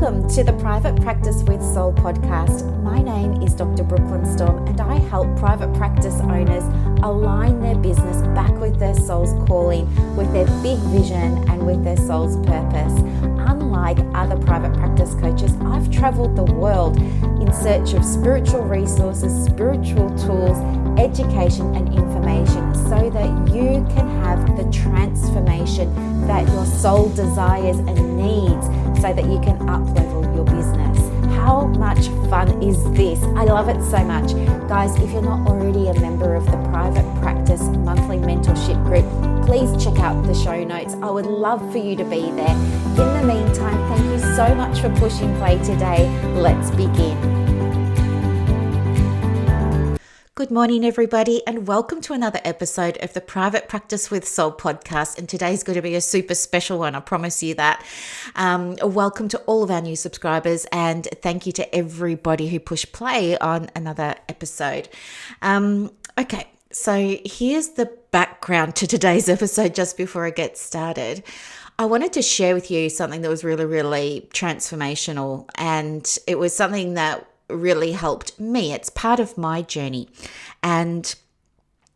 Welcome to the Private Practice with Soul podcast. My name is Dr. Brooklyn Storme, and I help private practice owners align their business back with their soul's calling, with their big vision and with their soul's purpose. Unlike other private practice coaches, I've traveled the world in search of spiritual resources, spiritual tools, education and information so that you can have the transformation that your soul desires and needs so that you can up-level your business. How much fun is this? I love it so much. Guys, if you're not already a member of the Private Practice Monthly Mentorship Group, please check out the show notes. I would love for you to be there. In the meantime, thank you so much for pushing play today. Let's begin. Good morning, everybody, and welcome to another episode of the Private Practice with Soul podcast. And today's going to be a super special one, I promise you that. Welcome to all of our new subscribers, and thank you to everybody who pushed play on another episode. Okay, so here's the background to today's episode just before I get started. I wanted to share with you something that was really, really transformational, and it was something that really helped me. It's part of my journey. And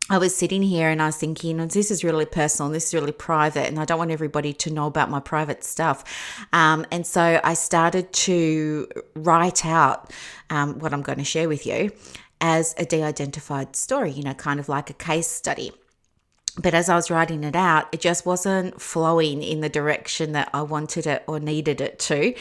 I was sitting here and I was thinking, this is really personal, this is really private, and I don't want everybody to know about my private stuff. And so I started to write out what I'm going to share with you as a de-identified story, kind of like a case study. But as I was writing it out, it just wasn't flowing in the direction that I wanted it or needed it to.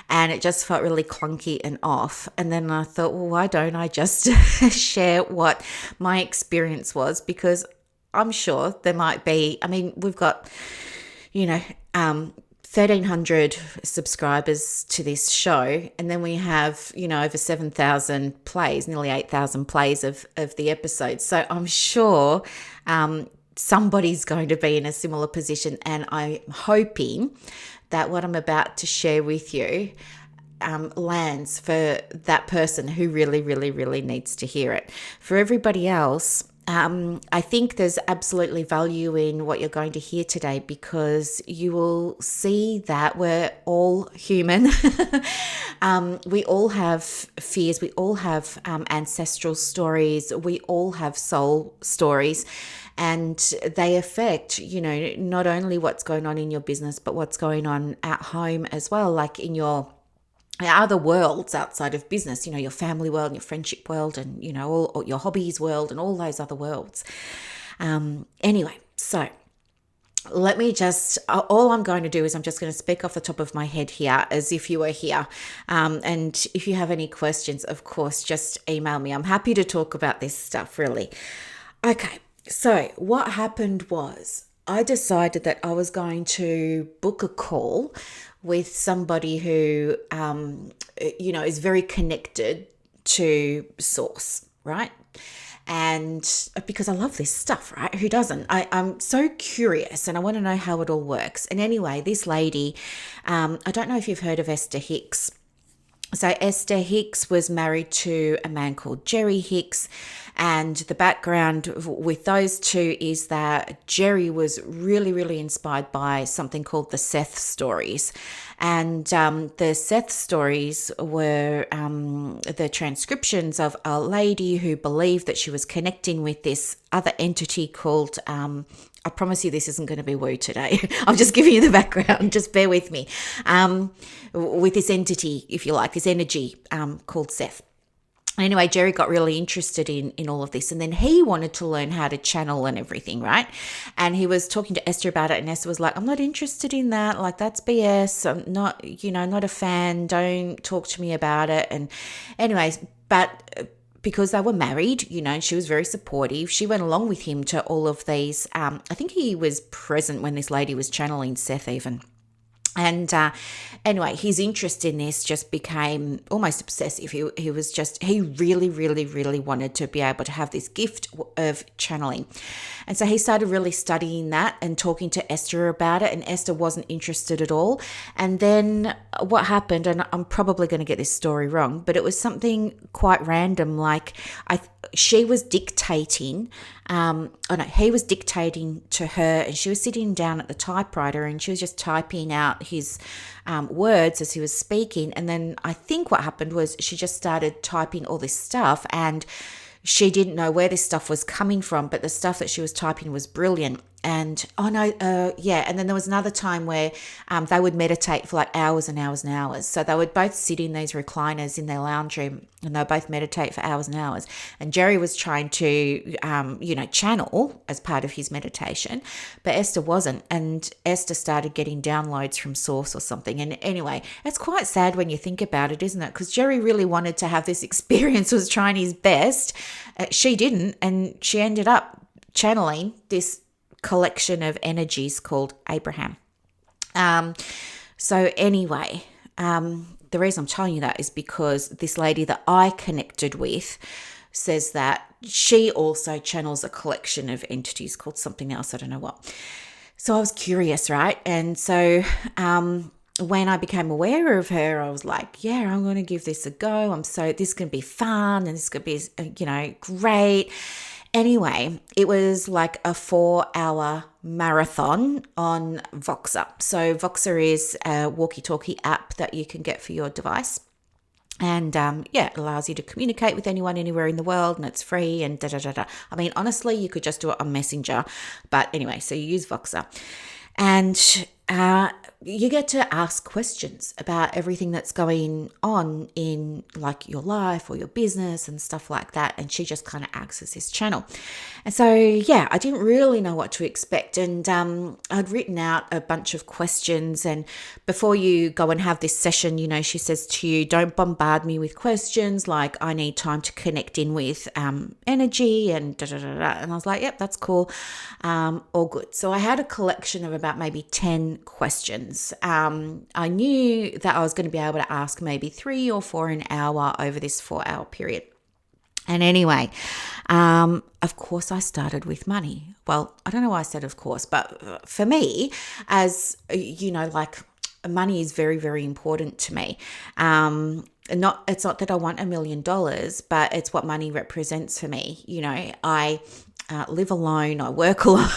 And it just felt really clunky and off. And then I thought, well, why don't I just share what my experience was? Because I'm sure there might be, we've got, 1,300 subscribers to this show. And then we have, over 7,000 plays, nearly 8,000 plays of the episode. So I'm sure somebody's going to be in a similar position, and I'm hoping that what I'm about to share with you lands for that person who really, really, really needs to hear it. For everybody else, I think there's absolutely value in what you're going to hear today, because you will see that we're all human. We all have fears. We all have ancestral stories. We all have soul stories. And they affect, not only what's going on in your business, but what's going on at home as well, like in your other worlds outside of business, your family world and your friendship world and, all your hobbies world and all those other worlds. Anyway, so let me all I'm going to do is I'm just going to speak off the top of my head here as if you were here. And if you have any questions, of course, just email me. I'm happy to talk about this stuff, really. Okay. So what happened was I decided that I was going to book a call with somebody who, is very connected to source, right? And because I love this stuff, right? Who doesn't? I'm so curious and I want to know how it all works. And anyway, this lady, I don't know if you've heard of Esther Hicks. So Esther Hicks was married to a man called Jerry Hicks, and the background with those two is that Jerry was really, really inspired by something called the Seth stories. And the Seth stories were the transcriptions of a lady who believed that she was connecting with this other entity called, I promise you this isn't going to be woo today. I'm just giving you the background. Just bear with me. With this entity, if you like, this energy called Seth. Anyway, Jerry got really interested in all of this, and then he wanted to learn how to channel and everything, right? And he was talking to Esther about it, and Esther was like, I'm not interested in that. Like, that's BS. I'm not, not a fan. Don't talk to me about it. And anyways, but because they were married, she was very supportive. She went along with him to all of these. I think he was present when this lady was channeling Seth even. And anyway, his interest in this just became almost obsessive. He really, really, really wanted to be able to have this gift of channeling. And so he started really studying that and talking to Esther about it, and Esther wasn't interested at all. And then what happened, and I'm probably going to get this story wrong, but it was something quite random, like she was dictating oh no, he was dictating to her, and she was sitting down at the typewriter, and she was just typing out his words as he was speaking. And then I think what happened was she just started typing all this stuff, and she didn't know where this stuff was coming from, but the stuff that she was typing was brilliant. And and then there was another time where they would meditate for like hours and hours and hours. So they would both sit in these recliners in their lounge room, and they would both meditate for hours and hours. And Jerry was trying to, channel as part of his meditation, but Esther wasn't. And Esther started getting downloads from Source or something. And anyway, it's quite sad when you think about it, isn't it? Because Jerry really wanted to have this experience, was trying his best. She didn't, and she ended up channeling this collection of energies called Abraham. So anyway, the reason I'm telling you that is because this lady that I connected with says that she also channels a collection of entities called something else. I don't know what. So I was curious, right? And so when I became aware of her, I was like, yeah, I'm going to give this a go. This is going to be fun, and this is going to be, great. Anyway, it was like a 4-hour marathon on Voxer. So Voxer is a walkie-talkie app that you can get for your device. And it allows you to communicate with anyone anywhere in the world, and it's free and da-da-da-da. I mean, honestly, you could just do it on Messenger. But anyway, so you use Voxer. And you get to ask questions about everything that's going on in like your life or your business and stuff like that. And she just kind of acts as this channel. And so, I didn't really know what to expect. And I'd written out a bunch of questions. And before you go and have this session, she says to you, don't bombard me with questions. Like, I need time to connect in with energy and da-da-da-da. And I was like, yep, that's cool. All good. So I had a collection of about maybe 10 questions. I knew that I was going to be able to ask maybe 3 or 4 an hour over this 4-hour period. And anyway, of course I started with money. Well, I don't know why I said of course, but for me, as money is very, very important to me. It's not that I want $1 million, but it's what money represents for me. I live alone, I work alone,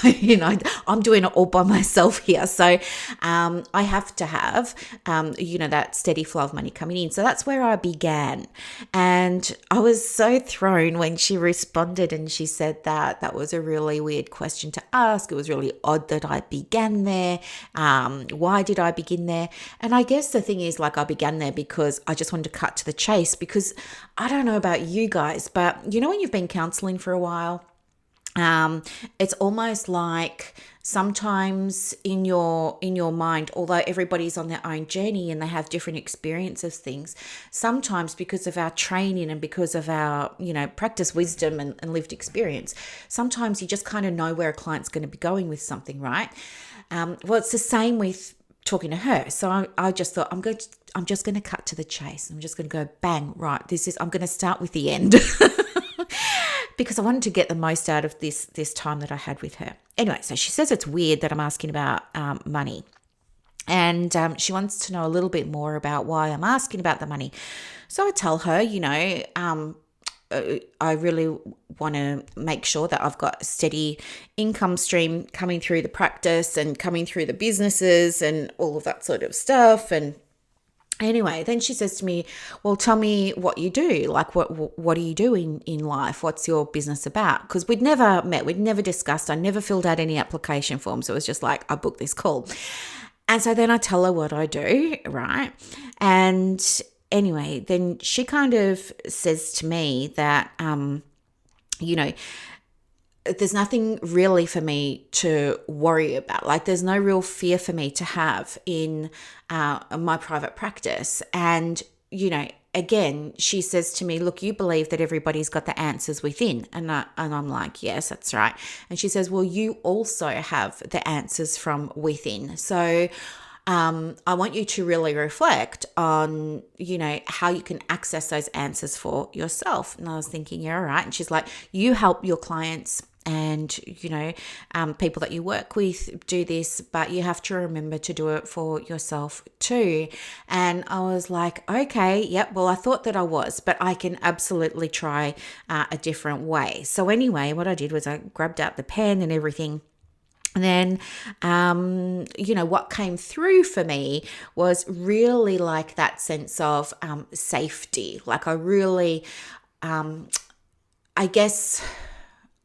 I'm doing it all by myself here. So I have to have, that steady flow of money coming in. So that's where I began. And I was so thrown when she responded and she said that was a really weird question to ask. It was really odd that I began there. Why did I begin there? And I guess the thing is, I began there because I just wanted to cut to the chase, because I don't know about you guys, but when you've been counseling for a while, it's almost like sometimes in your mind, although everybody's on their own journey and they have different experiences of things, sometimes because of our training and because of our, practice wisdom and lived experience, sometimes you just kind of know where a client's going to be going with something, right? Well, it's the same with talking to her. So I just thought, I'm just going to cut to the chase. I'm just going to go bang, right? I'm going to start with the end. Because I wanted to get the most out of this time that I had with her. Anyway, so she says it's weird that I'm asking about money. And she wants to know a little bit more about why I'm asking about the money. So I tell her, I really want to make sure that I've got a steady income stream coming through the practice and coming through the businesses and all of that sort of stuff. And anyway, then she says to me, well, tell me what you do. Like, what do you do in life? What's your business about? Because we'd never met. We'd never discussed. I never filled out any application forms. It was just like, I booked this call. And so then I tell her what I do, right? And anyway, then she kind of says to me that, there's nothing really for me to worry about. Like, there's no real fear for me to have in my private practice. And, again, she says to me, look, you believe that everybody's got the answers within. And I'm like, yes, that's right. And she says, well, you also have the answers from within. So I want you to really reflect on, how you can access those answers for yourself. And I was thinking, yeah, all right. And she's like, you help your clients and people that you work with do this, but you have to remember to do it for yourself too. And I was like, okay, yep, well, I thought that I was, but I can absolutely try a different way. So anyway, what I did was I grabbed out the pen and everything. And then, what came through for me was really like that sense of safety. Like I really, I guess,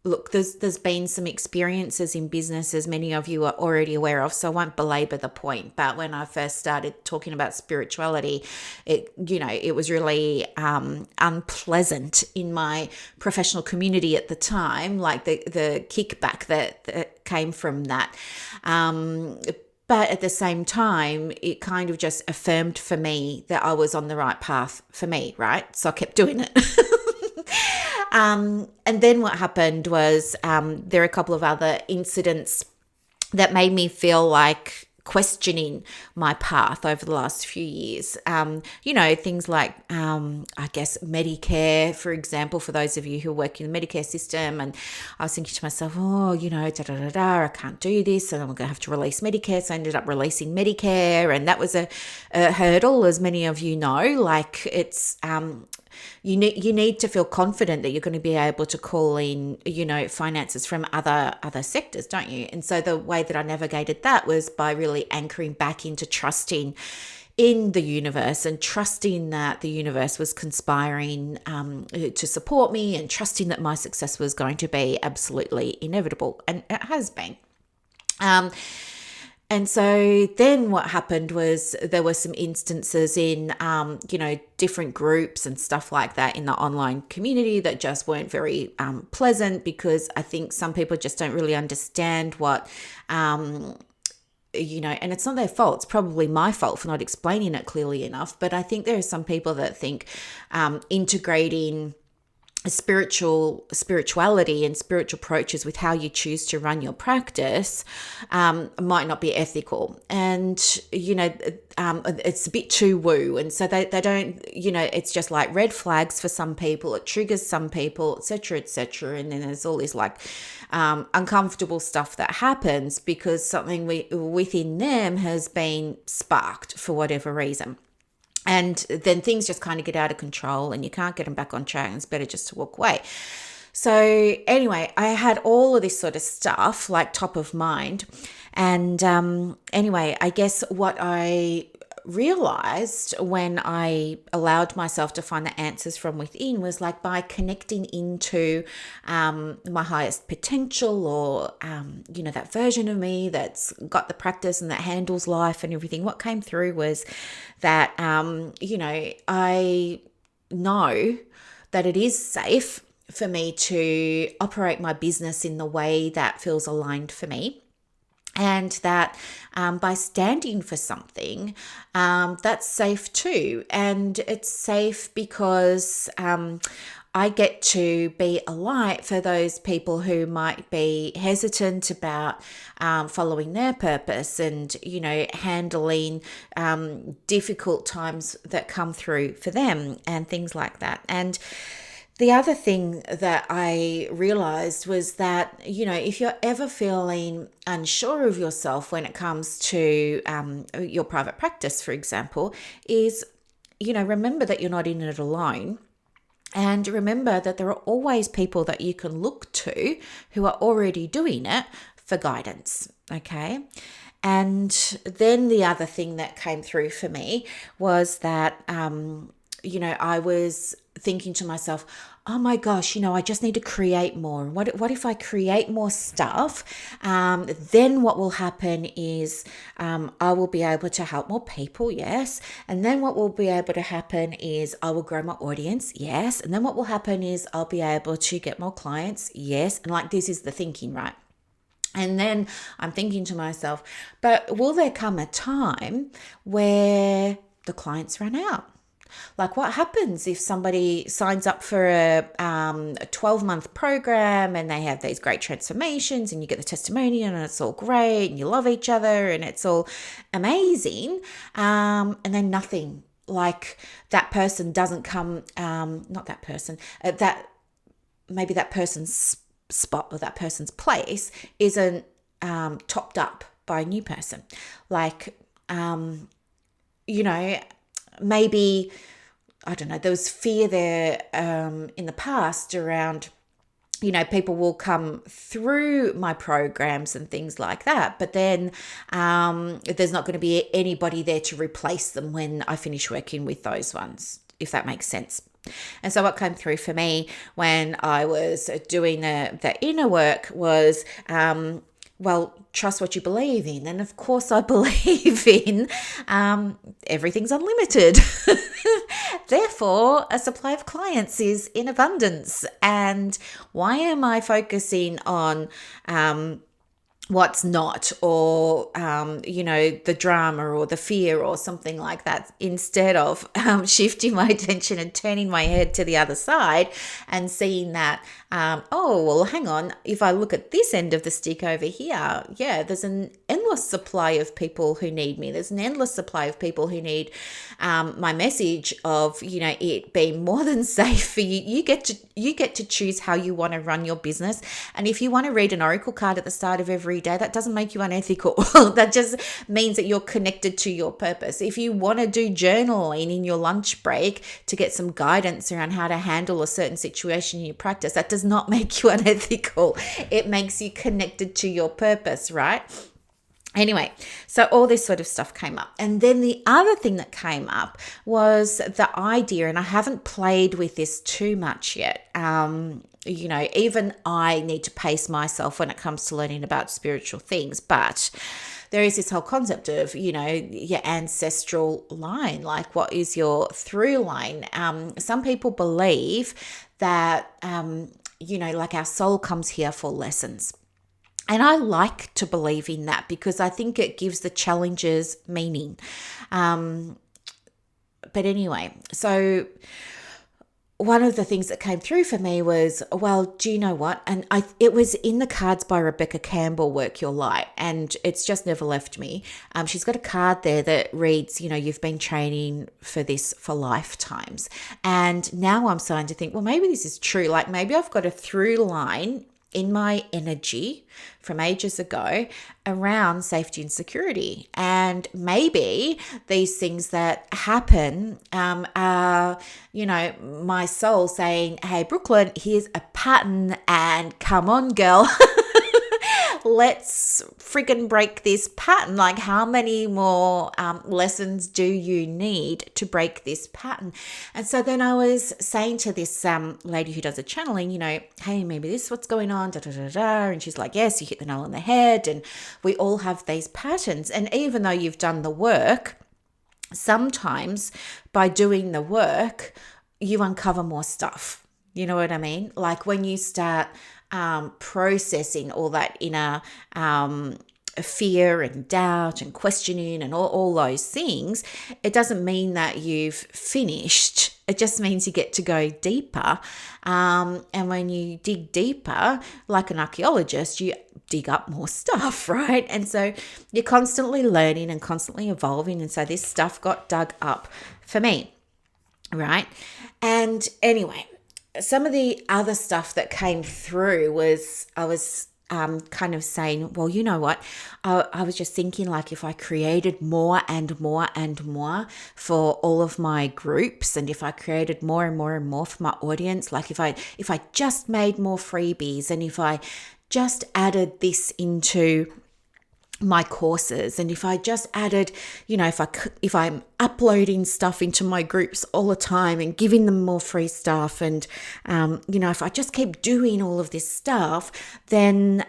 look, there's been some experiences in business, as many of you are already aware of, so I won't belabor the point. But when I first started talking about spirituality, it was really unpleasant in my professional community at the time, like the kickback that came from that. But at the same time, it kind of just affirmed for me that I was on the right path for me, right? So I kept doing it. And then what happened was there are a couple of other incidents that made me feel like questioning my path over the last few years. Things like, I guess, Medicare, for example, for those of you who work in the Medicare system. And I was thinking to myself, I can't do this, and I'm going to have to release Medicare. So I ended up releasing Medicare, and that was a hurdle, as many of you know. Like it's you need to feel confident that you're going to be able to call in, finances from other sectors, don't you? And so the way that I navigated that was by really anchoring back into trusting in the universe and trusting that the universe was conspiring to support me, and trusting that my success was going to be absolutely inevitable, and it has been. And so then what happened was there were some instances in, different groups and stuff like that in the online community that just weren't very pleasant, because I think some people just don't really understand what, and it's not their fault. It's probably my fault for not explaining it clearly enough. But I think there are some people that think integrating spirituality and spiritual approaches with how you choose to run your practice might not be ethical, and it's a bit too woo, and so they don't, it's just like red flags for some people, it triggers some people, etc., and then there's all this like uncomfortable stuff that happens because something within them has been sparked for whatever reason. And then things just kind of get out of control and you can't get them back on track, and it's better just to walk away. So anyway, I had all of this sort of stuff like top of mind. And anyway, I guess what I realized when I allowed myself to find the answers from within was like by connecting into my highest potential, or that version of me that's got the practice and that handles life and everything. What came through was that I know that it is safe for me to operate my business in the way that feels aligned for me. And that by standing for something, that's safe too. And it's safe because I get to be a light for those people who might be hesitant about following their purpose and, handling difficult times that come through for them and things like that. And the other thing that I realized was that, if you're ever feeling unsure of yourself when it comes to your private practice, for example, is, remember that you're not in it alone. And remember that there are always people that you can look to who are already doing it for guidance, okay? And then the other thing that came through for me was that, I was thinking to myself, oh my gosh, I just need to create more. What if I create more stuff? Then what will happen is I will be able to help more people, yes. And then what will be able to happen is I will grow my audience, yes. And then what will happen is I'll be able to get more clients, yes. And like this is the thinking, right? And then I'm thinking to myself, but will there come a time where the clients run out? Like what happens if somebody signs up for a 12-month program and they have these great transformations and you get the testimonial and it's all great and you love each other and it's all amazing, and then nothing, like that person doesn't come, not that person, that maybe that person spot or that person's place isn't topped up by a new person. Like, maybe, I don't know, there was fear there in the past around, people will come through my programs and things like that, but then there's not going to be anybody there to replace them when I finish working with those ones, if that makes sense. And so what came through for me when I was doing the inner work was, trust what you believe in. And of course I believe in everything's unlimited. Therefore, a supply of clients is in abundance. And why am I focusing on what's not, or the drama or the fear or something like that, instead of shifting my attention and turning my head to the other side and seeing that, hang on, if I look at this end of the stick over here, there's an endless supply of people who need me. There's an endless supply of people who need my message of, it being more than safe for you. You get to choose how you want to run your business. And if you want to read an oracle card at the start of every day, that doesn't make you unethical. That just means that you're connected to your purpose. If you want to do journaling in your lunch break to get some guidance around how to handle a certain situation in your practice, that does not make you unethical. It makes you connected to your purpose, right? Anyway, so all this sort of stuff came up. And then the other thing that came up was the idea, and I haven't played with this too much yet. Even I need to pace myself when it comes to learning about spiritual things, but there is this whole concept of, your ancestral line, like what is your through line? Some people believe that, like our soul comes here for lessons. And I like to believe in that because I think it gives the challenges meaning. But anyway, so one of the things that came through for me was, well, do you know what? And it was in the cards by Rebecca Campbell, Work Your Light, and it's just never left me. She's got a card there that reads, you've been training for this for lifetimes. And now I'm starting to think, well, maybe this is true. Like maybe I've got a through line in my energy from ages ago around safety and security. And maybe these things that happen are, my soul saying, hey, Brooklyn, here's a pattern and come on, girl. Let's freaking break this pattern. Like how many more lessons do you need to break this pattern? And so then I was saying to this lady who does a channeling, hey, maybe this is what's going on, da, da, da, da. And she's like, yes, you hit the nail on the head. And we all have these patterns. And even though you've done the work, sometimes by doing the work, you uncover more stuff. You know what I mean? Like when you start processing all that inner fear and doubt and questioning and all those things, it doesn't mean that you've finished. It just means you get to go deeper. And when you dig deeper, like an archaeologist, you dig up more stuff, right? And so you're constantly learning and constantly evolving. And so this stuff got dug up for me, right? And anyway, some of the other stuff that came through was I was kind of saying, well, you know what? I was just thinking like if I created more and more and more for all of my groups, and if I created more and more and more for my audience, like if I just made more freebies, and if I just added this into my courses, and if I just added, if I'm uploading stuff into my groups all the time and giving them more free stuff, and if I just keep doing all of this stuff, then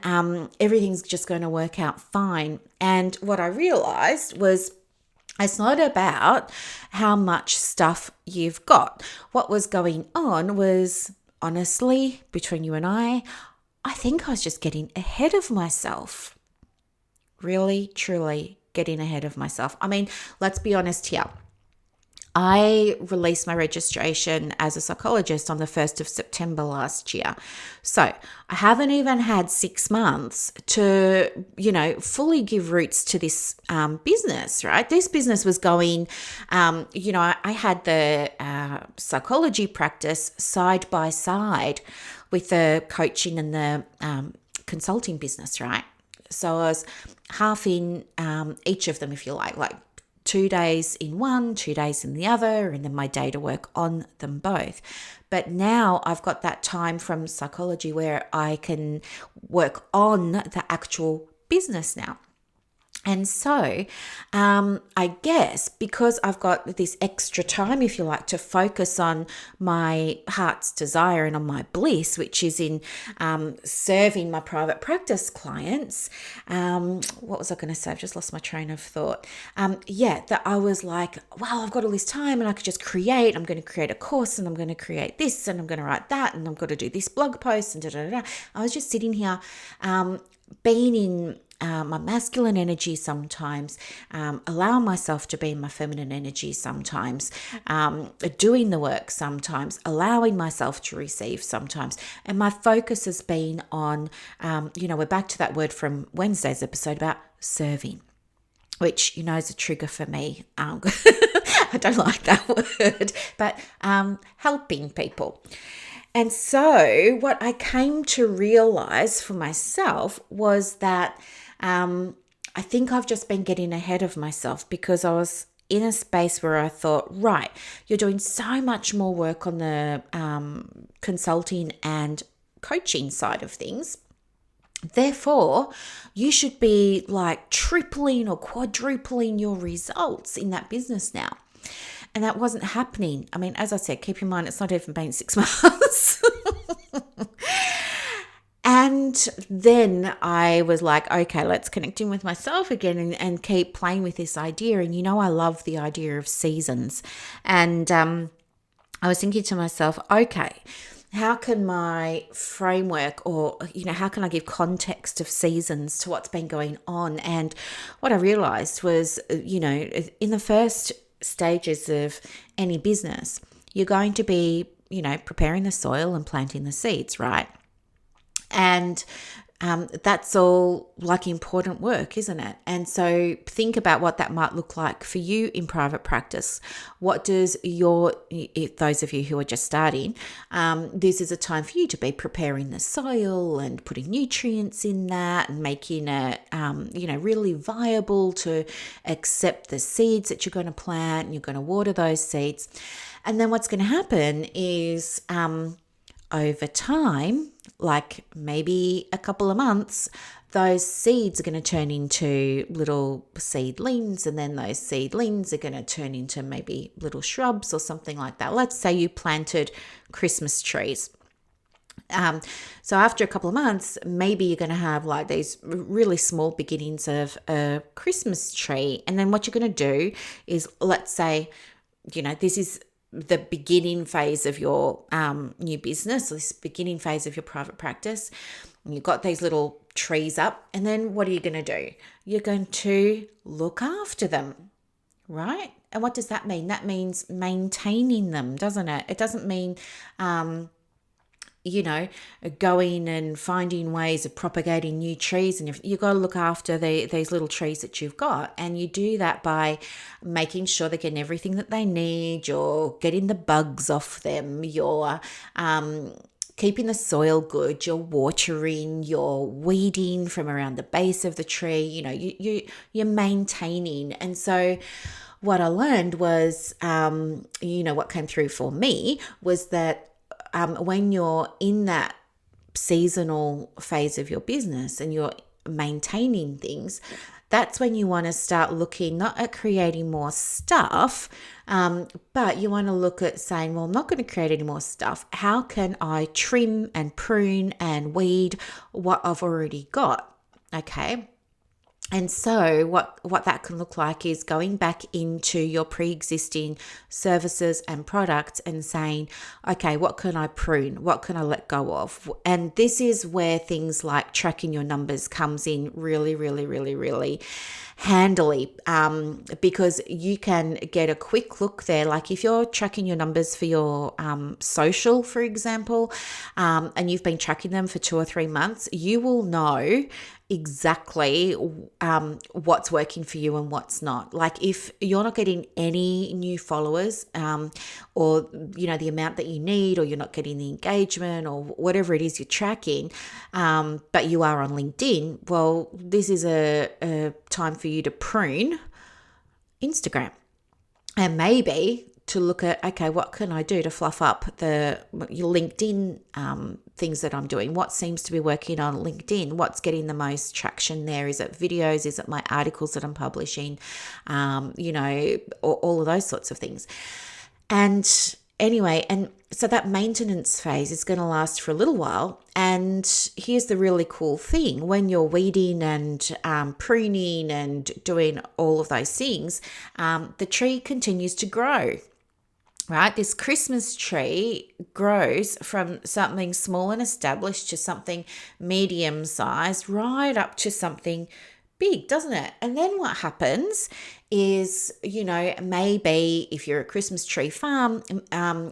everything's just going to work out fine. And what I realized was it's not about how much stuff you've got. What was going on was, honestly, between you and I think I was just getting ahead of myself. Really, truly getting ahead of myself. I mean, let's be honest here. I released my registration as a psychologist on the 1st of September last year. So I haven't even had 6 months to, fully give roots to this business, right? This business was going, I had the psychology practice side by side with the coaching and the consulting business, right? So I was half in each of them, if you like 2 days in one, 2 days in the other, and then my day to work on them both. But now I've got that time from psychology where I can work on the actual business now. And so I guess because I've got this extra time, if you like, to focus on my heart's desire and on my bliss, which is in serving my private practice clients. What was I going to say? I've just lost my train of thought. That I was like, wow, I've got all this time and I could just create. I'm going to create a course and I'm going to create this and I'm going to write that and I'm going to do this blog post and da-da-da-da. I was just sitting here being in my masculine energy sometimes, allowing myself to be in my feminine energy sometimes, doing the work sometimes, allowing myself to receive sometimes. And my focus has been on, we're back to that word from Wednesday's episode about serving, which, is a trigger for me. I don't like that word, but helping people. And so what I came to realize for myself was that I think I've just been getting ahead of myself because I was in a space where I thought, right, you're doing so much more work on the consulting and coaching side of things. Therefore, you should be like tripling or quadrupling your results in that business now. And that wasn't happening. I mean, as I said, keep in mind, it's not even been 6 months. And then I was like, okay, let's connect in with myself again and keep playing with this idea. And I love the idea of seasons. And I was thinking to myself, okay, how can my framework or, how can I give context of seasons to what's been going on? And what I realized was, in the first stages of any business, you're going to be, preparing the soil and planting the seeds, right? And that's all like important work, isn't it? And so think about what that might look like for you in private practice. What does those of you who are just starting, this is a time for you to be preparing the soil and putting nutrients in that and making it, really viable to accept the seeds that you're going to plant, and you're going to water those seeds. And then what's going to happen is over time, like maybe a couple of months, those seeds are going to turn into little seedlings, and then those seedlings are going to turn into maybe little shrubs or something like that. Let's say you planted Christmas trees. So after a couple of months, maybe you're going to have like these really small beginnings of a Christmas tree. And then what you're going to do is, let's say, this is the beginning phase of your new business, or this beginning phase of your private practice. And you've got these little trees up, and then what are you going to do? You're going to look after them, right? And what does that mean? That means maintaining them, doesn't it? It doesn't mean going and finding ways of propagating new trees. And you've got to look after these little trees that you've got. And you do that by making sure they're getting everything that they need. You're getting the bugs off them. You're keeping the soil good. You're watering. You're weeding from around the base of the tree. You're maintaining. And so what I learned was, what came through for me was that when you're in that seasonal phase of your business and you're maintaining things, that's when you want to start looking not at creating more stuff, but you want to look at saying, well, I'm not going to create any more stuff. How can I trim and prune and weed what I've already got? Okay. And so what that can look like is going back into your pre-existing services and products and saying, okay, what can I prune? What can I let go of? And this is where things like tracking your numbers comes in really, really, really, really handily, because you can get a quick look there. Like if you're tracking your numbers for your social, for example, and you've been tracking them for 2 or 3 months, you will know exactly what's working for you and what's not. Like if you're not getting any new followers, or the amount that you need, or you're not getting the engagement or whatever it is you're tracking, but you are on LinkedIn, well, this is a time for you to prune Instagram, and maybe to look at, okay, what can I do to fluff up your LinkedIn things that I'm doing? What seems to be working on LinkedIn? What's getting the most traction there? Is it videos? Is it my articles that I'm publishing? All of those sorts of things. And anyway, and so that maintenance phase is going to last for a little while. And here's the really cool thing. When you're weeding and pruning and doing all of those things, the tree continues to grow. Right? This Christmas tree grows from something small and established to something medium sized, right up to something big, doesn't it? And then what happens is, maybe if you're a Christmas tree farm,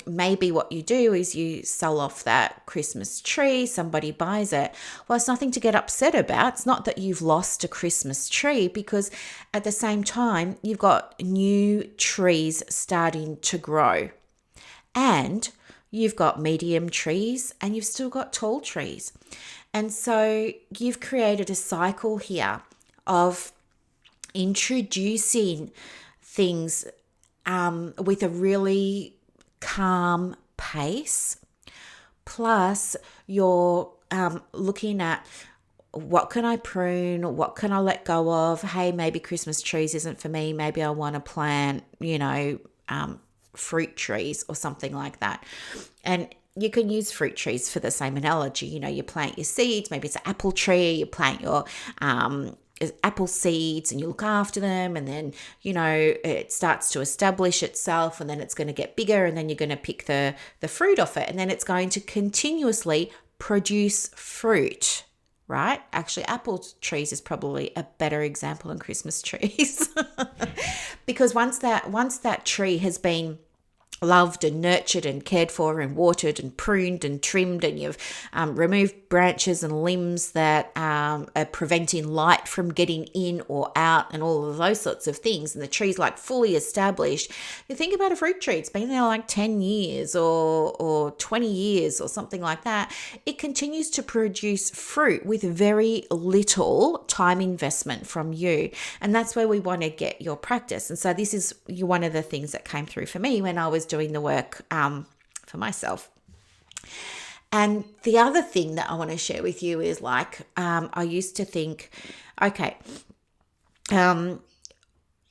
maybe what you do is you sell off that Christmas tree, somebody buys it. Well, it's nothing to get upset about. It's not that you've lost a Christmas tree, because at the same time, you've got new trees starting to grow. And you've got medium trees and you've still got tall trees. And so you've created a cycle here of introducing things with a really calm pace. Plus, you're looking at, what can I prune? What can I let go of? Hey, maybe Christmas trees isn't for me. Maybe I want to plant, fruit trees or something like that. And you can use fruit trees for the same analogy. You plant your seeds. Maybe it's an apple tree. You plant your apple seeds and you look after them, and then it starts to establish itself, and then it's going to get bigger, and then you're going to pick the fruit off it, and then it's going to continuously produce fruit. Right? Actually, apple trees is probably a better example than Christmas trees, because once that tree has been loved and nurtured and cared for and watered and pruned and trimmed, and you've removed branches and limbs that are preventing light from getting in or out and all of those sorts of things, and the tree's like fully established. You think about a fruit tree, it's been there like 10 years or 20 years or something like that. It continues to produce fruit with very little time investment from you, and that's where we want to get your practice. And so this is one of the things that came through for me when I was doing the work for myself. And the other thing that I want to share with you is I used to think, okay,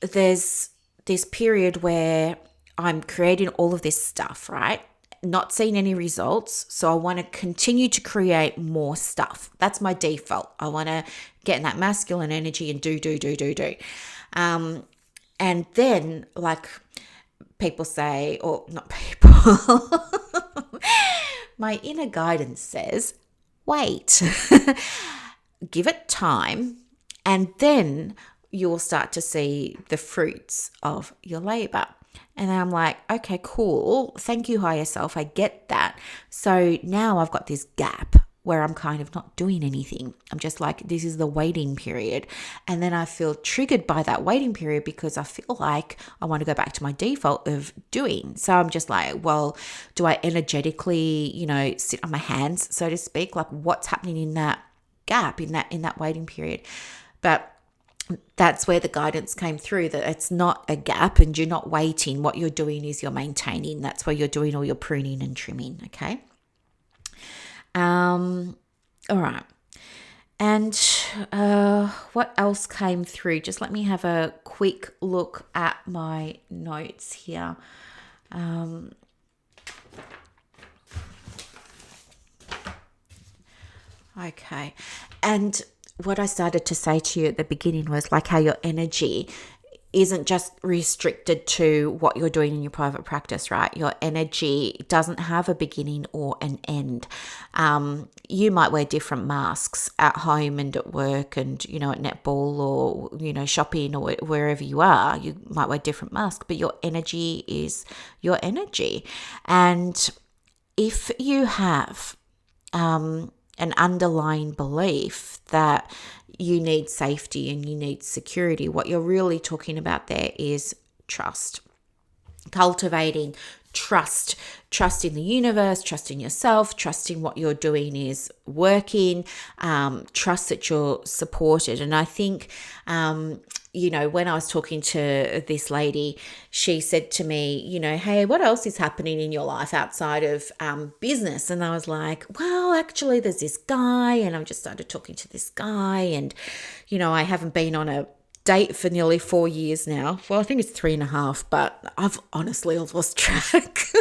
there's this period where I'm creating all of this stuff, right? Not seeing any results. So I want to continue to create more stuff. That's my default. I want to get in that masculine energy and do. And then people say, or not people, my inner guidance says, wait, give it time, and then you'll start to see the fruits of your labor. And I'm like, okay, cool. Thank you, higher self. I get that. So now I've got this gap where I'm kind of not doing anything. I'm just like, this is the waiting period. And then I feel triggered by that waiting period because I feel like I want to go back to my default of doing. So I'm just like, well, do I energetically, sit on my hands, so to speak? Like, what's happening in that gap, in that waiting period? But that's where the guidance came through, that it's not a gap and you're not waiting. What you're doing is you're maintaining. That's where you're doing all your pruning and trimming, okay? All right. And what else came through? Just let me have a quick look at my notes here. Okay. And what I started to say to you at the beginning was how your energy isn't just restricted to what you're doing in your private practice, right? Your energy doesn't have a beginning or an end. You might wear different masks at home and at work and, at netball or, shopping or wherever you are. You might wear different masks, but your energy is your energy. And if you have an underlying belief that you need safety and you need security. What you're really talking about there is trust. Cultivating trust in the universe, trust in yourself, trusting what you're doing is working, trust that you're supported. And I think, when I was talking to this lady, she said to me, hey, what else is happening in your life outside of business? And I was like, well, actually, there's this guy, and I've just started talking to this guy, and, I haven't been on a date for nearly 4 years now. Well, I think it's 3.5, but I've honestly lost track.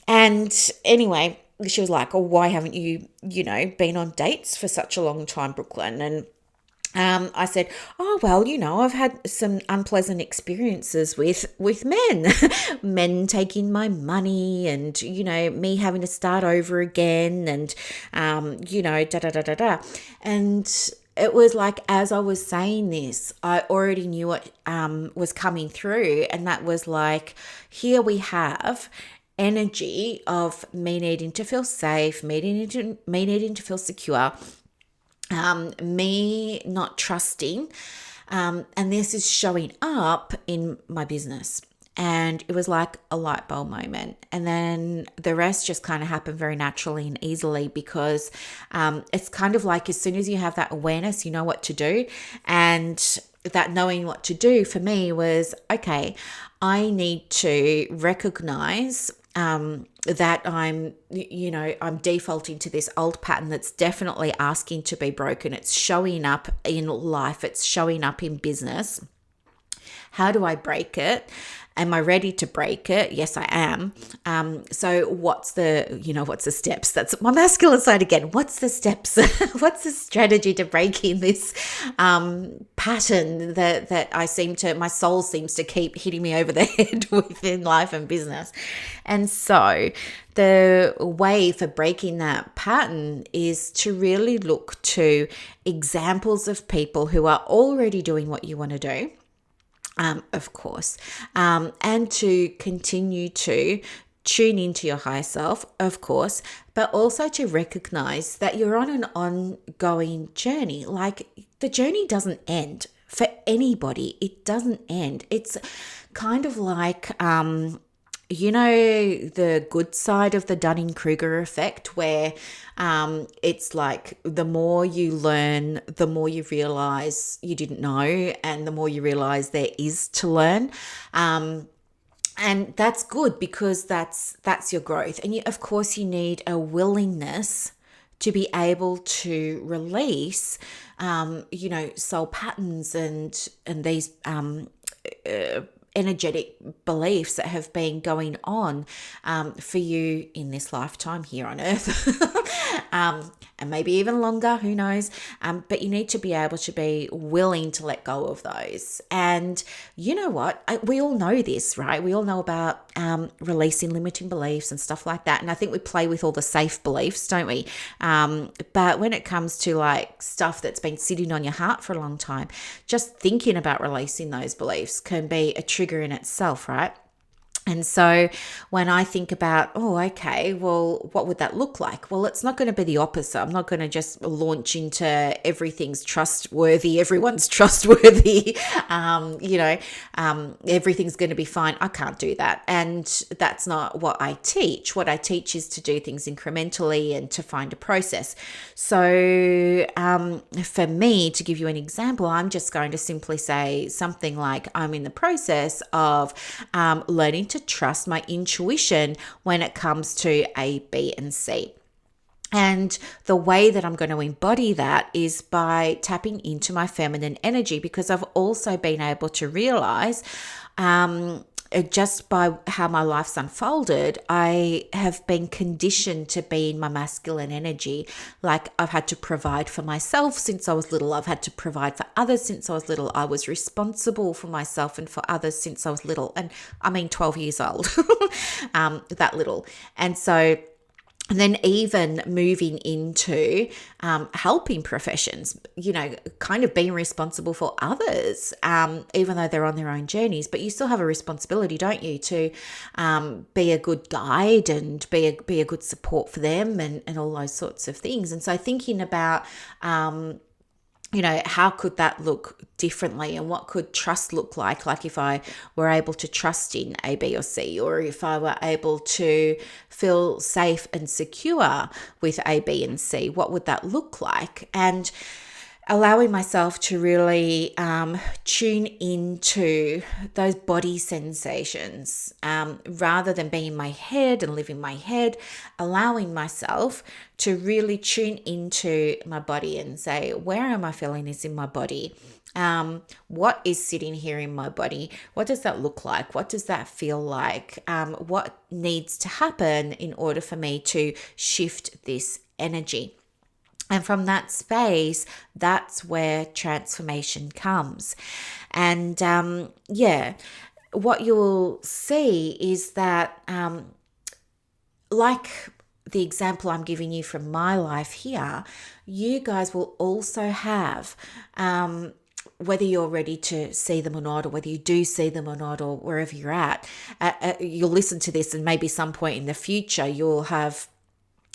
And anyway, she was like, oh, why haven't you, been on dates for such a long time, Brooklyn? And I said, oh, well, I've had some unpleasant experiences with men, men taking my money and, me having to start over again and, da-da-da-da-da. And it was like, as I was saying this, I already knew what was coming through. And that was like, here we have energy of me needing to feel safe, me needing to feel secure, me not trusting. And this is showing up in my business. And it was like a light bulb moment. And then the rest just kind of happened very naturally and easily because it's kind of like as soon as you have that awareness, you know what to do. And that knowing what to do for me was, okay, I need to recognize that I'm defaulting to this old pattern that's definitely asking to be broken. It's showing up in life. It's showing up in business. How do I break it? Am I ready to break it? Yes, I am. So what's the steps? That's my masculine side again. What's the steps? What's the strategy to breaking this pattern that my soul seems to keep hitting me over the head within life and business? And so the way for breaking that pattern is to really look to examples of people who are already doing what you want to do. Of course, and to continue to tune into your higher self, of course, but also to recognize that you're on an ongoing journey. Like the journey doesn't end for anybody. It doesn't end. It's kind of like, the good side of the Dunning-Kruger effect where it's like the more you learn, the more you realize you didn't know and the more you realize there is to learn. And that's good because that's your growth. And of course you need a willingness to be able to release, soul patterns and these energetic beliefs that have been going on for you in this lifetime here on earth and maybe even longer, who knows, but you need to be able to be willing to let go of those. And you know what, we all know this, right? We all know about releasing limiting beliefs and stuff like that, and I think we play with all the safe beliefs, don't we? But when it comes to like stuff that's been sitting on your heart for a long time, just thinking about releasing those beliefs can be a trigger in itself, right? And so when I think about, okay, well, what would that look like? Well, it's not going to be the opposite. I'm not going to just launch into everything's trustworthy, everyone's trustworthy, everything's going to be fine. I can't do that. And that's not what I teach. What I teach is to do things incrementally and to find a process. So for me, to give you an example, I'm just going to simply say something like, I'm in the process of learning to trust my intuition when it comes to A, B, and C. And the way that I'm going to embody that is by tapping into my feminine energy, because I've also been able to realize just by how my life's unfolded, I have been conditioned to be in my masculine energy. Like I've had to provide for myself since I was little. I've had to provide for others since I was little. I was responsible for myself and for others since I was little. And I mean, 12 years old, that little. And so And then even moving into helping professions, kind of being responsible for others, even though they're on their own journeys. But you still have a responsibility, don't you, to be a good guide and be a good support for them and all those sorts of things. And so thinking about how could that look differently, and what could trust look like if I were able to trust in A, B, or C, or if I were able to feel safe and secure with A, B, and C, what would that look like? And allowing myself to really tune into those body sensations rather than being in my head and live in my head, allowing myself to really tune into my body and say, where am I feeling this in my body? What is sitting here in my body? What does that look like? What does that feel like? What needs to happen in order for me to shift this energy? And from that space, that's where transformation comes. And what you'll see is that, like the example I'm giving you from my life here, you guys will also have, whether you're ready to see them or not, or whether you do see them or not, or wherever you're at, you'll listen to this and maybe some point in the future you'll have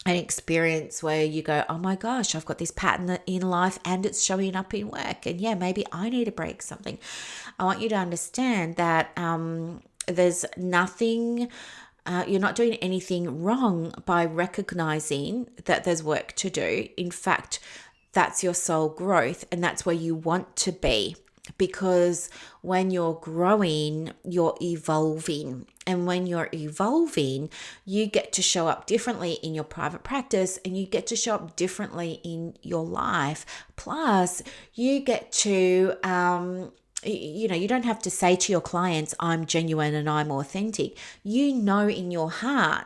an experience where you go, oh my gosh, I've got this pattern in life and it's showing up in work. And yeah, maybe I need to break something. I want you to understand that there's nothing, you're not doing anything wrong by recognizing that there's work to do. In fact, that's your soul growth, and that's where you want to be. Because when you're growing, you're evolving. And when you're evolving, you get to show up differently in your private practice, and you get to show up differently in your life. Plus, you get to, you don't have to say to your clients, I'm genuine and I'm authentic. You know in your heart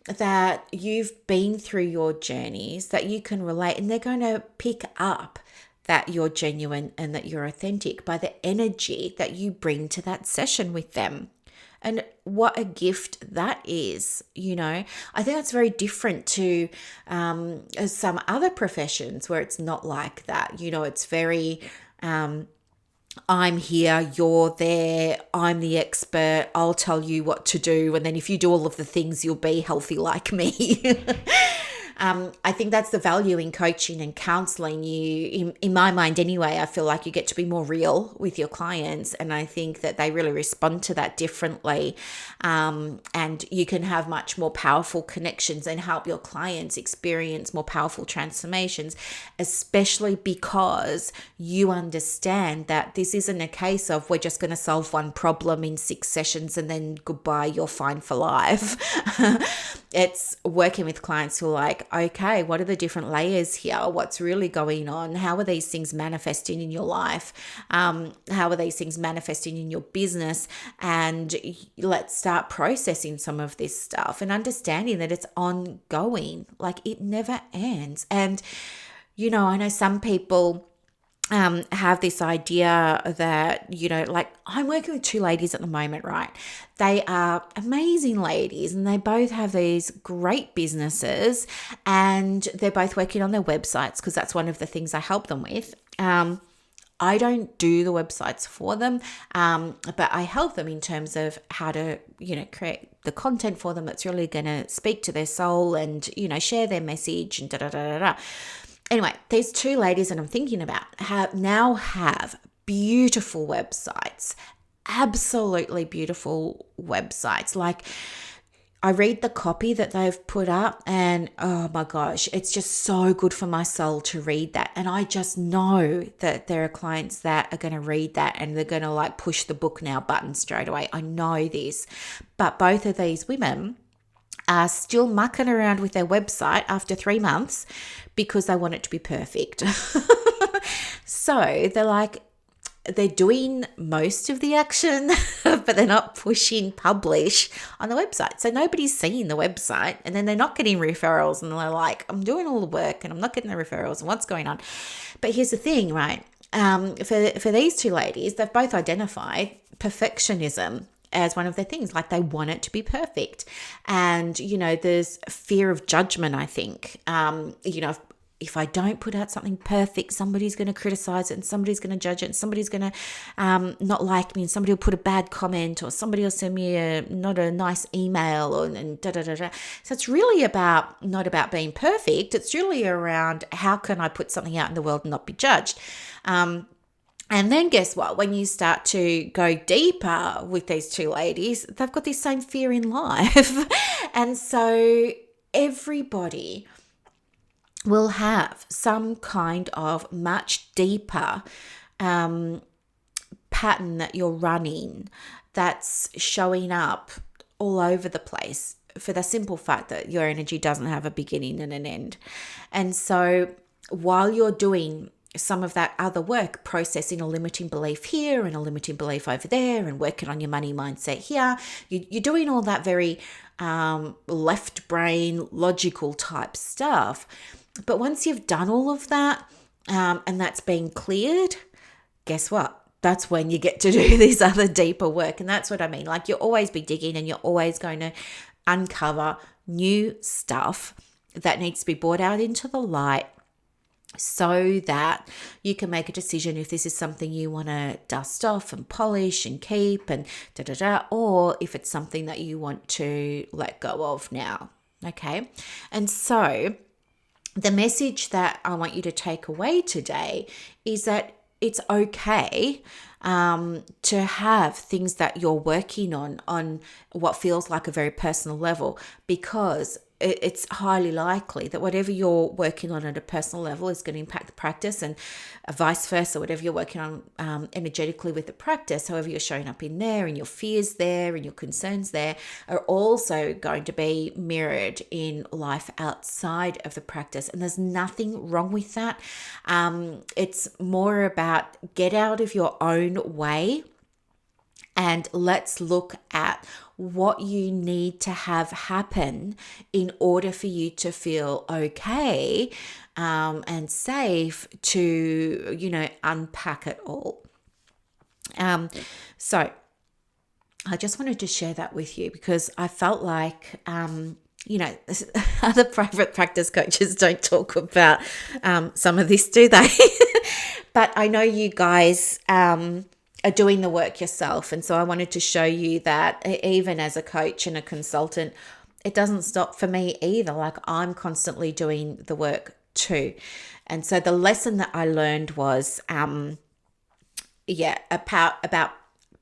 that you've been through your journeys, that you can relate, and they're going to pick up that you're genuine and that you're authentic by the energy that you bring to that session with them. And what a gift that is, I think that's very different to some other professions where it's not like that. It's very, I'm here, you're there, I'm the expert, I'll tell you what to do. And then if you do all of the things, you'll be healthy like me. I think that's the value in coaching and counseling. In my mind anyway, I feel like you get to be more real with your clients, and I think that they really respond to that differently. And you can have much more powerful connections and help your clients experience more powerful transformations, especially because you understand that this isn't a case of we're just going to solve one problem in 6 sessions and then goodbye, you're fine for life. It's working with clients who are like, okay, what are the different layers here? What's really going on? How are these things manifesting in your life? How are these things manifesting in your business? And let's start processing some of this stuff and understanding that it's ongoing, like it never ends. And, I know some people have this idea that, like I'm working with 2 ladies at the moment, right? They are amazing ladies and they both have these great businesses, and they're both working on their websites because that's one of the things I help them with. I don't do the websites for them, but I help them in terms of how to, create the content for them that's really going to speak to their soul and, share their message and da-da-da-da-da. Anyway, these 2 ladies that I'm thinking about have beautiful websites, absolutely beautiful websites. Like, I read the copy that they've put up and oh my gosh, it's just so good for my soul to read that. And I just know that there are clients that are going to read that and they're going to like push the book now button straight away. I know this. But both of these women are still mucking around with their website after 3 months because they want it to be perfect. So they're doing most of the action, but they're not pushing publish on the website. So nobody's seeing the website, and then they're not getting referrals, and they're like, I'm doing all the work and I'm not getting the referrals, and what's going on? But here's the thing, right? For these 2 ladies, they've both identified perfectionism as one of their things. Like they want it to be perfect. And, there's fear of judgment, I think. If I don't put out something perfect, somebody's going to criticize it and somebody's going to judge it and somebody's going to not like me and somebody will put a bad comment or somebody will send me not a nice email and da da da da. So it's really not about being perfect. It's really around how can I put something out in the world and not be judged. And then guess what? When you start to go deeper with these two ladies, they've got this same fear in life. And so everybody will have some kind of much deeper pattern that you're running that's showing up all over the place for the simple fact that your energy doesn't have a beginning and an end. And so while you're doing some of that other work, processing a limiting belief here and a limiting belief over there and working on your money mindset here, you're doing all that very left brain logical type stuff. But once you've done all of that and that's been cleared, guess what? That's when you get to do this other deeper work. And that's what I mean. Like you'll always be digging and you're always going to uncover new stuff that needs to be brought out into the light so that you can make a decision if this is something you want to dust off and polish and keep and or if it's something that you want to let go of now. Okay. And so the message that I want you to take away today is that it's okay to have things that you're working on what feels like a very personal level, because it's highly likely that whatever you're working on at a personal level is going to impact the practice, and vice versa. Whatever you're working on energetically with the practice, however you're showing up in there and your fears there and your concerns there are also going to be mirrored in life outside of the practice. And there's nothing wrong with that. It's more about get out of your own way and let's look at what you need to have happen in order for you to feel okay and safe to, unpack it all. So I just wanted to share that with you because I felt like, other private practice coaches don't talk about some of this, do they? But I know you guys are doing the work yourself. And so I wanted to show you that even as a coach and a consultant, it doesn't stop for me either. Like I'm constantly doing the work too. And so the lesson that I learned was, about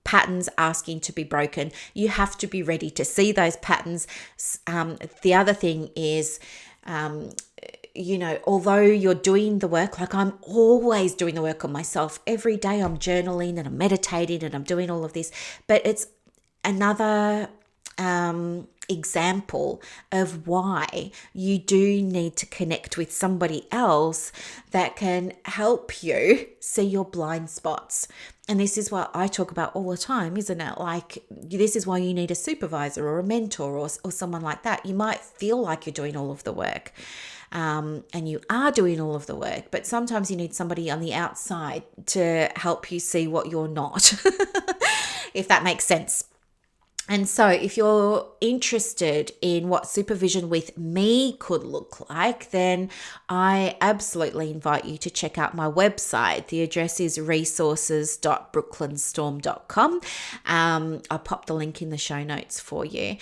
patterns asking to be broken. You have to be ready to see those patterns. The other thing is, although you're doing the work, like I'm always doing the work on myself. Every day I'm journaling and I'm meditating and I'm doing all of this, but it's another example of why you do need to connect with somebody else that can help you see your blind spots. And this is what I talk about all the time, isn't it? Like this is why you need a supervisor or a mentor or someone like that. You might feel like you're doing all of the work. And you are doing all of the work, but sometimes you need somebody on the outside to help you see what you're not, if that makes sense. And so if you're interested in what supervision with me could look like, then I absolutely invite you to check out my website. The address is resources.brooklynstorm.com. I'll pop the link in the show notes for you.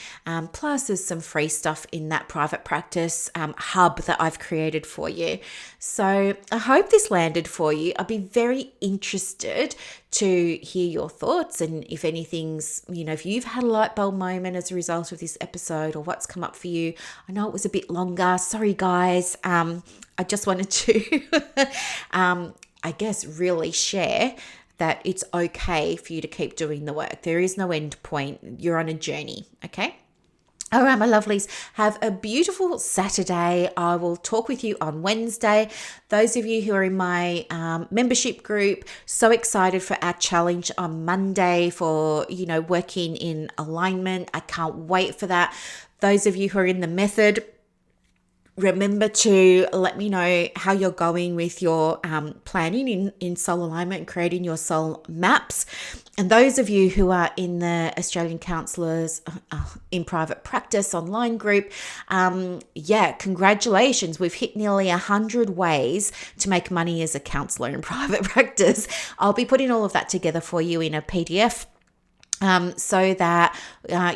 Plus there's some free stuff in that private practice hub that I've created for you. So I hope this landed for you. I'd be very interested to hear your thoughts, and if anything's, if you've had a light bulb moment as a result of this episode or what's come up for you. I know it was a bit longer. Sorry, guys. I just wanted to, really share that it's okay for you to keep doing the work. There is no end point. You're on a journey, okay? All right, my lovelies, have a beautiful Saturday. I will talk with you on Wednesday. Those of you who are in my membership group, so excited for our challenge on Monday for, working in alignment. I can't wait for that. Those of you who are in the method, Remember to let me know how you're going with your planning in soul alignment and creating your soul maps. And those of you who are in the Australian Counsellors in Private Practice online group, congratulations. We've hit nearly 100 ways to make money as a counsellor in private practice. I'll be putting all of that together for you in a PDF. So that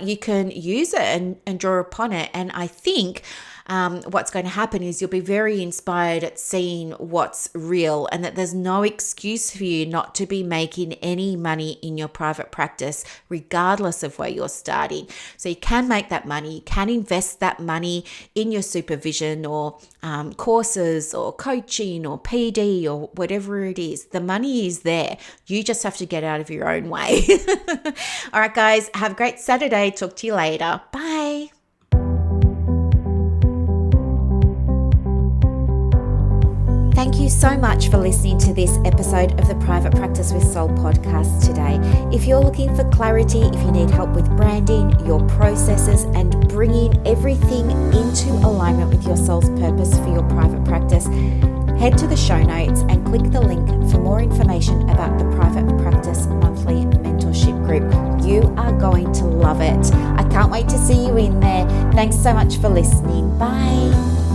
you can use it and draw upon it. And I think what's going to happen is you'll be very inspired at seeing what's real, and that there's no excuse for you not to be making any money in your private practice, regardless of where you're starting. So you can make that money, you can invest that money in your supervision or courses or coaching or PD or whatever it is. The money is there. You just have to get out of your own way. All right, guys, have a great Saturday. Talk to you later. Bye. Thank you so much for listening to this episode of the Private Practice with Soul podcast today. If you're looking for clarity, if you need help with branding, your processes, and bringing everything into alignment with your soul's purpose for your private practice, head to the show notes and click the link for more information about the Private Practice Monthly Mentorship Group. You are going to love it. I can't wait to see you in there. Thanks so much for listening. Bye.